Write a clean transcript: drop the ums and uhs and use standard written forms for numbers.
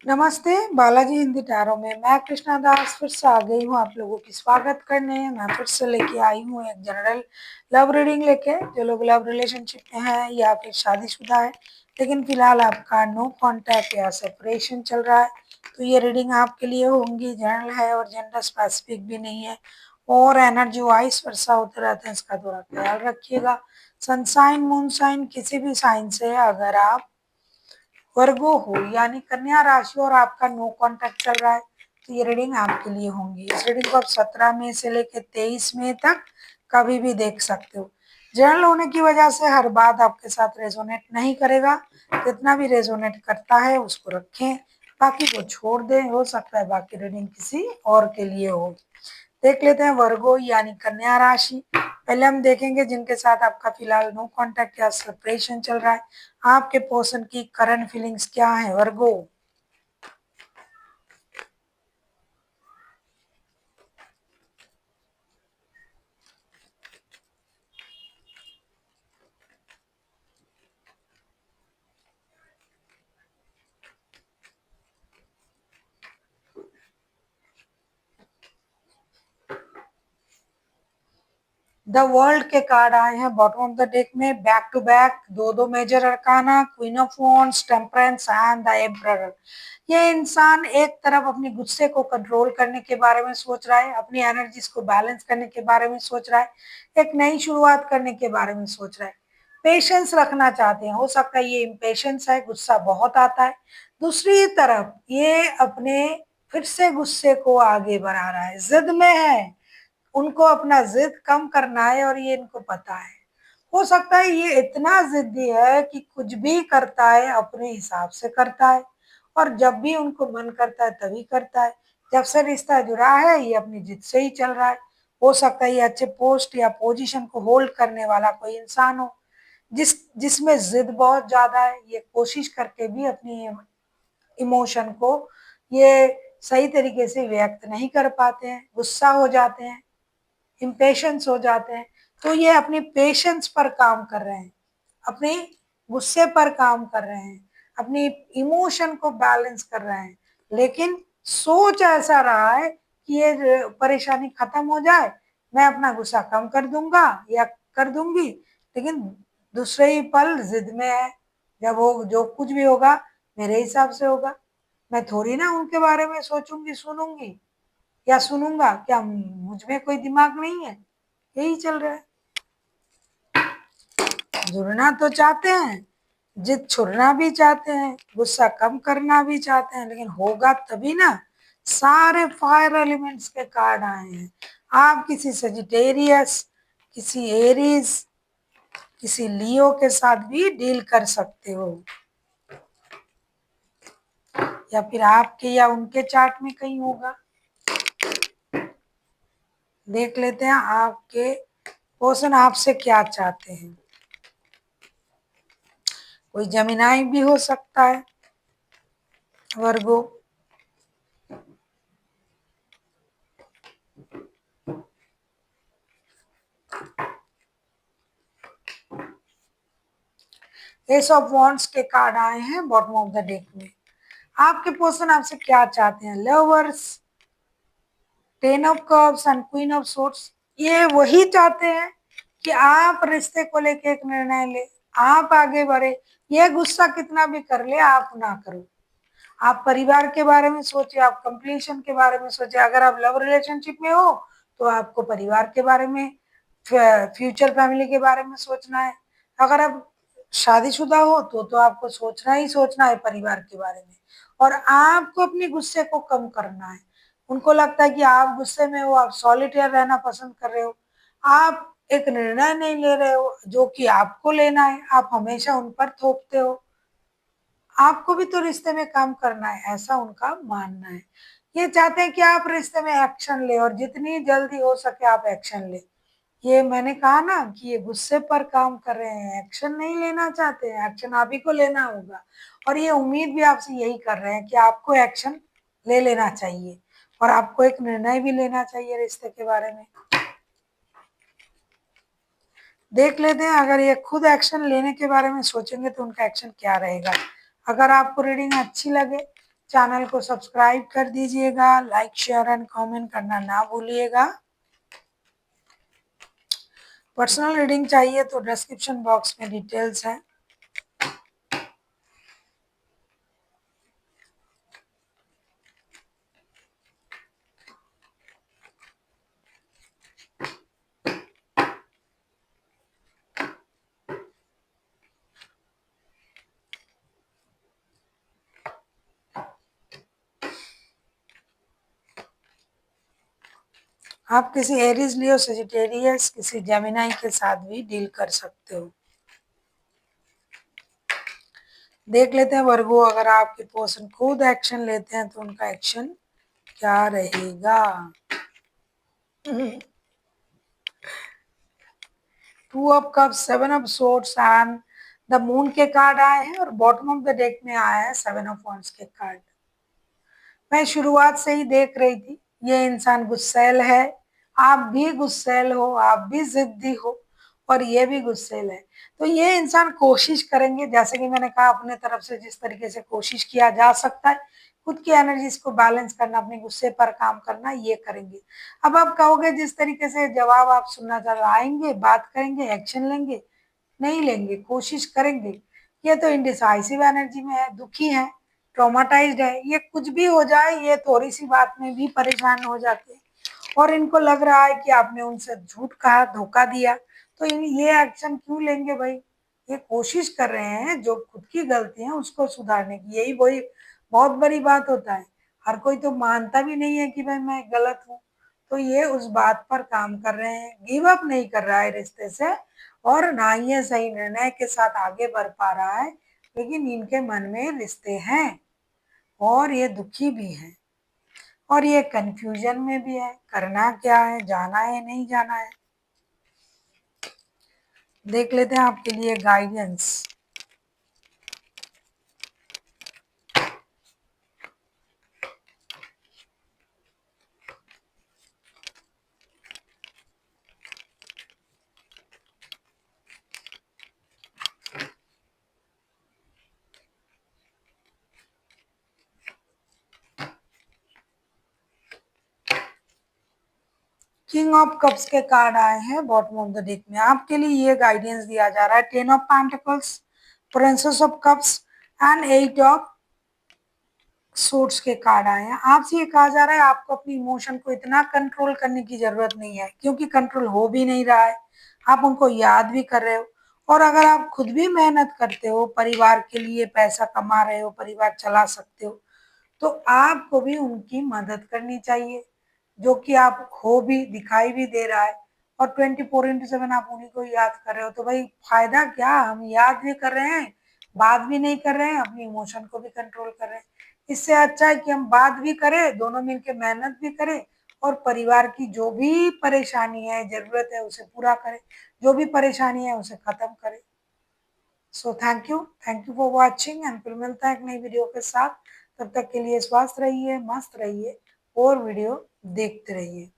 नमस्ते, बालाजी हिंदी टैरो में मैं कृष्णा दास फिर से आ गई हूँ आप लोगों की स्वागत करने। मैं फिर से लेके आई हूँ एक जनरल लव रीडिंग लेके। जो लोग लव रिलेशनशिप में हैं या फिर शादीशुदा है लेकिन फिलहाल आपका नो कांटेक्ट या सेपरेशन चल रहा है, तो ये रीडिंग आपके लिए होंगी। जनरल है और जेंडर स्पेसिफिक भी नहीं है और एनर्जी वाइस वर्षा होते रहते हैं, इसका थोड़ा ख्याल रखिएगा। सनसाइन मूनसाइन किसी भी साइन से अगर आप वर्गो हो यानी कन्या राशि और आपका नो कांटेक्ट चल रहा है तो ये रीडिंग आपके लिए होंगी। इस रीडिंग को आप 17 मई से लेकर 23 मई तक कभी भी देख सकते हो। जनरल होने की वजह से हर बात आपके साथ रेजोनेट नहीं करेगा, जितना भी रेजोनेट करता है उसको रखें, बाकी को छोड़ दें। हो सकता है बाकी रीडिंग किसी और के लिए हो। देख लेते हैं वर्गो यानी कन्या राशि। पहले हम देखेंगे जिनके साथ आपका फिलहाल नो कांटेक्ट या सेपरेशन चल रहा है, आपके पर्सन की करंट फीलिंग्स क्या है वर्गो। द वर्ल्ड के कार्ड आए हैं बॉटम ऑफ द डेक में, बैक टू बैक दो दो major arcana, queen of wands, temperance and the emperor. ये इंसान एक तरफ अपनी गुस्से को कंट्रोल करने के बारे में सोच रहा है, अपनी एनर्जीज को बैलेंस करने के बारे में सोच रहा है, एक नई शुरुआत करने के बारे में सोच रहा है, पेशेंस रखना चाहते हैं। हो सकता है ये इम्पेशेंस है, गुस्सा बहुत आता है। दूसरी तरफ ये अपने फिर से गुस्से को आगे बढ़ा रहा है, जिद में है, उनको अपना जिद कम करना है और ये इनको पता है। हो सकता है ये इतना जिद्दी है कि कुछ भी करता है अपने हिसाब से करता है और जब भी उनको मन करता है तभी करता है। जब से रिश्ता जुड़ा है ये अपनी जिद से ही चल रहा है। हो सकता है ये अच्छे पोस्ट या पोजीशन को होल्ड करने वाला कोई इंसान हो जिसमें जिद बहुत ज्यादा है। ये कोशिश करके भी अपनी इमोशन को ये सही तरीके से व्यक्त नहीं कर पाते हैं, गुस्सा हो जाते हैं, इम्पेशेंस हो जाते हैं। तो ये अपनी पेशेंस पर काम कर रहे हैं, अपने गुस्से पर काम कर रहे हैं, अपनी इमोशन को बैलेंस कर रहे हैं, लेकिन सोच ऐसा रहा है कि ये परेशानी खत्म हो जाए, मैं अपना गुस्सा कम कर दूंगा या कर दूंगी, लेकिन दूसरे ही पल जिद में है। जब वो जो कुछ भी होगा मेरे हिसाब से होगा, मैं थोड़ी ना उनके बारे में सोचूंगी सुनूंगी या सुनूंगा, क्या मुझ में कोई दिमाग नहीं है। यही चल रहा है। जुड़ना तो चाहते हैं, जिद छोड़ना भी चाहते हैं, गुस्सा कम करना भी चाहते हैं, लेकिन होगा तभी ना। सारे फायर एलिमेंट्स के कार्ड आए हैं। आप किसी सजिटेरियस, किसी एरीज, किसी लियो के साथ भी डील कर सकते हो, या फिर आपके या उनके चार्ट में कहीं होगा। देख लेते हैं आपके पर्सन आपसे क्या चाहते हैं। कोई जमीनाई भी हो सकता है वर्गो। एस ऑफ वॉन्ड्स के कार्ड आए हैं बॉटम ऑफ द डेक में। आपके पर्सन आपसे क्या चाहते हैं, lovers, ten of cups and queen of swords. ये वही चाहते हैं कि आप रिश्ते को लेके एक निर्णय ले, आप आगे बढ़े। ये गुस्सा कितना भी कर ले आप ना करो। आप परिवार के बारे में सोचिए, आप कंप्लीशन के बारे में सोचिए। अगर आप लव रिलेशनशिप में हो तो आपको परिवार के बारे में, फ्यूचर फैमिली के बारे में सोचना है। अगर आप शादीशुदा हो तो आपको सोचना ही सोचना है परिवार के बारे में। और आपको अपने गुस्से को कम करना है। उनको लगता है कि आप गुस्से में हो, आप सॉलिटेयर रहना पसंद कर रहे हो, आप एक निर्णय नहीं ले रहे हो जो कि आपको लेना है, आप हमेशा उन पर थोपते हो। आपको भी तो रिश्ते में काम करना है, ऐसा उनका मानना है। ये चाहते हैं कि आप रिश्ते में एक्शन ले और जितनी जल्दी हो सके आप एक्शन ले। ये मैंने कहा ना कि ये गुस्से पर काम कर रहे हैं, एक्शन नहीं लेना चाहते हैं। एक्शन आप ही को लेना होगा और ये उम्मीद भी आपसे यही कर रहे हैं कि आपको एक्शन ले लेना चाहिए और आपको एक निर्णय भी लेना चाहिए रिश्ते के बारे में। देख लेते हैं अगर ये खुद एक्शन लेने के बारे में सोचेंगे तो उनका एक्शन क्या रहेगा। अगर आपको रीडिंग अच्छी लगे चैनल को सब्सक्राइब कर दीजिएगा, लाइक शेयर एंड कमेंट करना ना भूलिएगा। पर्सनल रीडिंग चाहिए तो डिस्क्रिप्शन बॉक्स में डिटेल्स है। आप किसी एरीज, लियो, सजिटेरियस, किसी जेमिनी के साथ भी डील कर सकते हो। देख लेते हैं वर्गो, अगर आपके पर्सन खुद एक्शन लेते हैं तो उनका एक्शन क्या रहेगा। 2 of cups, 7 of swords and the moon के कार्ड आए हैं और बॉटम ऑफ द डेक में आया है 7 ऑफ वांड्स के कार्ड। मैं शुरुआत से ही देख रही थी ये इंसान गुस्सैल है, आप भी गुस्सैल हो, आप भी जिद्दी हो और ये भी गुस्सैल है। तो ये इंसान कोशिश करेंगे, जैसे कि मैंने कहा अपने तरफ से जिस तरीके से कोशिश किया जा सकता है खुद की एनर्जीज को बैलेंस करना, अपने गुस्से पर काम करना, ये करेंगे। अब आप कहोगे जिस तरीके से जवाब आप सुनना चाह रहे, आएंगे, बात करेंगे, एक्शन लेंगे, नहीं लेंगे, कोशिश करेंगे। ये तो इंडिसाइसिव एनर्जी में है, दुखी है, ट्रॉमाटाइज्ड है, ये कुछ भी हो जाए ये थोड़ी सी बात में भी परेशान हो जाते हैं और इनको लग रहा है कि आपने उनसे झूठ कहा, धोखा दिया, तो ये एक्शन क्यों लेंगे भाई। ये कोशिश कर रहे हैं जो खुद की गलती है उसको सुधारने की, यही वही बहुत बड़ी बात होता है। हर कोई तो मानता भी नहीं है कि भाई मैं गलत हूँ, तो ये उस बात पर काम कर रहे हैं, गिव अप नहीं कर रहा है रिश्ते से और ना ही ये सही निर्णय के साथ आगे बढ़ पा रहा है, लेकिन इनके मन में रिश्ते हैं और ये दुखी भी है और ये कंफ्यूजन में भी है, करना क्या है, जाना है नहीं जाना है। देख लेते हैं आपके लिए गाइडेंस। किंग ऑफ कप्स के कार्ड आए हैं बॉटम ऑफ द डेक में, आपके लिए ये गाइडेंस दिया जा रहा है 10 of pentacles, princess of cups and 8 of swords के कार्ड आए हैं। आपसे ये कहा जा रहा है आपको अपनी इमोशन को इतना कंट्रोल करने की जरूरत नहीं है, क्योंकि कंट्रोल हो भी नहीं रहा है, आप उनको याद भी कर रहे हो और अगर आप खुद भी मेहनत करते हो, परिवार के लिए पैसा कमा रहे हो, परिवार चला सकते हो, तो आपको भी उनकी मदद करनी चाहिए, जो कि आप हो भी, दिखाई भी दे रहा है और 24/7 आप उन्हीं को याद कर रहे हो, तो भाई फायदा क्या, हम याद भी कर रहे हैं, बात भी नहीं कर रहे हैं, अपनी इमोशन को भी कंट्रोल कर रहे हैं। इससे अच्छा है कि हम बात भी करें, दोनों मिलकर मेहनत भी करें और परिवार की जो भी परेशानी है, जरूरत है, उसे पूरा करें, जो भी परेशानी है उसे खत्म करें। So thank you for watching and फिर मिलता है एक नई वीडियो के साथ। तब तक के लिए स्वस्थ रहिए, मस्त रहिए और वीडियो देखते रहिए।